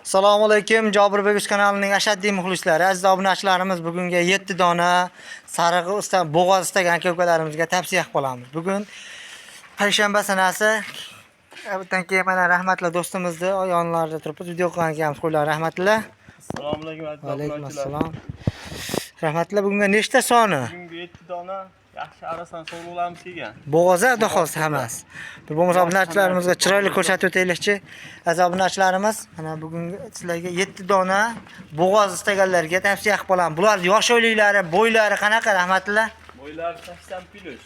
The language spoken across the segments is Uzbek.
Assalomu alaykum. Jobirbek kanalining ashaddiy muxlislari, aziz obunachilarimiz, bugunga 7 dona sariq bo'g'oz istagan aka-ukalarimizga tavsiya qilib qolamiz. Bugun payshanba sanasi. Bundan keyin mana rahmatli do'stimizni yonlarida turib video qilgan ekanmiz. Qo'ylar rahmatli. Assalomu alaykum aziz Alaykum obunachilar. assalom. Rahmatli, bugunga nechta soni? Bugunga 7 dona yaxshi arasan sog'liqlarimiz kelgan. Bo'g'oza xolos hammasi. Bir bo'lmasa obunachilarimizga chiroyli ko'rsatib o'taylikchi. Aziz obunachilarimiz, mana bugun sizlarga 7 dona bo'g'oz istaganlarga tavsiya qilib qolaman. Bular yosh o'yliklari, bo'ylari qanaqa rahmatli? Bo'ylari 80 plus.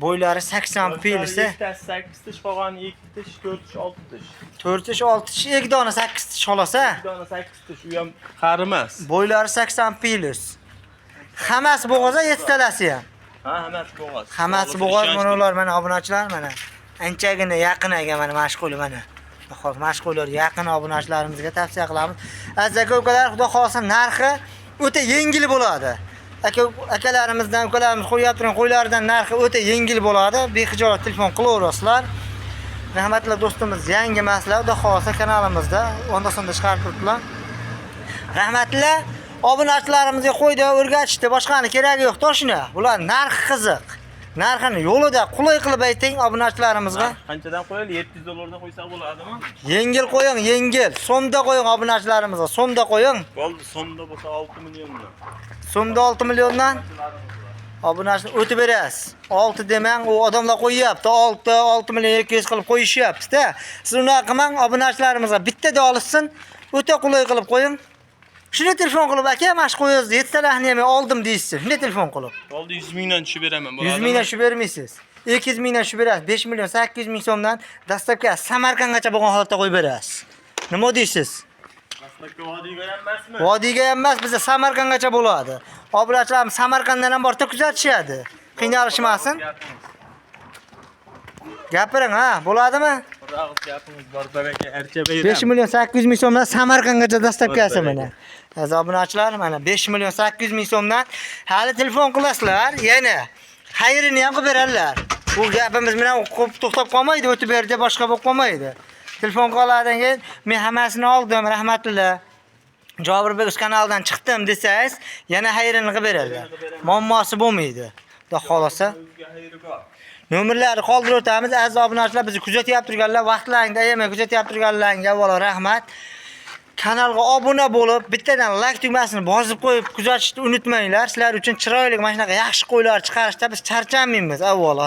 Bo'ylari 80 plus. 8 tish qolgan, 2 tish, 4 tish, 6 tish. 4 tish, 6 tish, 2 dona 8 tish xolos a? 2 dona 8 tish, u ham qari emas. Bo'ylari 80 plus. Hammasi bo'g'oza, 7 talasi ham. Ha, hammasi bo'g'oz. Hammasi bo'g'oz, mana ular, mana obunachilar mana. Anchagina yaqin ekan mana mashg'ul mana. Xo'p, mashg'ullar yaqin obunachilarimizga tavsiya qilamiz. Aziz aka-ukalar, xudo xolasa narxi o'ta yengil bo'ladi. Akalarimizdan, ukalarimiz qo'yib turgan qo'ylaridan narxi o'ta yengil bo'ladi. Bexijolat telefon qilaverasizlar. Rahmatli do'stimiz yangi masala, xudo xolasa kanalimizda onda-sonda chiqarib turibdilar. Rahmatli obunachilarimizga qo'ydi, o'rgatishdi, boshqani keragi yo'q, toshina. Bular narxi qiziq. Narxini yo'lida qulay qilib ayting obunachilarimizga. Qanchadan qo'yaylik? 700 dollardan qo'ysak bo'ladimi? Yengil qo'ying, yengil. So'mda qo'ying obunachilarimizga, so'mda qo'ying. Bo'ldi, so'mda bo'lsa 6 milliondan. So'mda 6 milliondan obunachilar o'tib berasiz. 6 demang, u odamlar qo'yyapti. 6 million 200 qilib qo'yishyapti-da. Siz unaqa qilmang, obunachilarimizga bittada olishsin, o'ta qulay qilib qo'ying. Shuni telefon qilib, aka, mana shu qo'yingizni 7 talahni ham oldim deysiz. Shuni telefon qilib. Bo'ldi, 100 mingdan tushib beraman, bo'ladimi? 100 mingdan tushib bermaysiz. 200 mingdan tushib berasiz. 5 million 800 ming so'mdan dastlabki Samarqandgacha bo'lgan holatda qo'yib berasiz. Nima deysiz? Dastlabki vodiyga ham emasmi? Vodiyga ham emas, bizda Samarqandgacha bo'ladi. Obunachilarimiz Samarqanddan ham borib kuzatishadi. Qiynalishmasin. Gapiring, ha, bo'ladimi? Biroq gapimiz bor, baraka archa bayram. 5 million 800 ming so'mdan Samarqandgacha dastlabkasi mana. Aziz obunachilar, mana 5 million 800 ming so'mdan hali telefon qilasizlar, yana xayrini ham qilib beradilar. Bu gapimiz bilan to'xtab qolmaydi, o'tib berdi, boshqa bo'lib qolmaydi. Telefon qiladigan keyin men hammasini oldim, rahmatli. Jobirbek kanalidan chiqdim desangiz, yana xayrini qilib beradilar. Muammosi bo'lmaydi. Xudo xolasa. Nomerlarni qoldirib o'tamiz. Aziz obunachilar, bizni kuzatyapti turganlar, vaqtlaringda ayamay kuzatyapti turganlarga avvalo rahmat. Kanalga obuna bo'lib, bittadan like tugmasini bosib qo'yib kuzatishni unutmanglar. Sizlar uchun chiroyli mana shunaqa yaxshi qo'ylar chiqarishda biz charchamaymiz avvalo.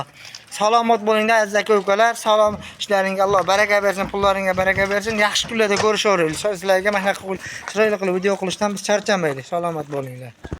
Salomat bo'linglar aziz aka-ukalar. Salom, ishlaringizga Alloh baraka bersin, pullaringizga baraka bersin. Yaxshi kunlarda ko'rishaveraylik. Sizlarga mana shunaqa chiroyli qilib video qilishdan biz charchamaylik. Salomat bo'linglar.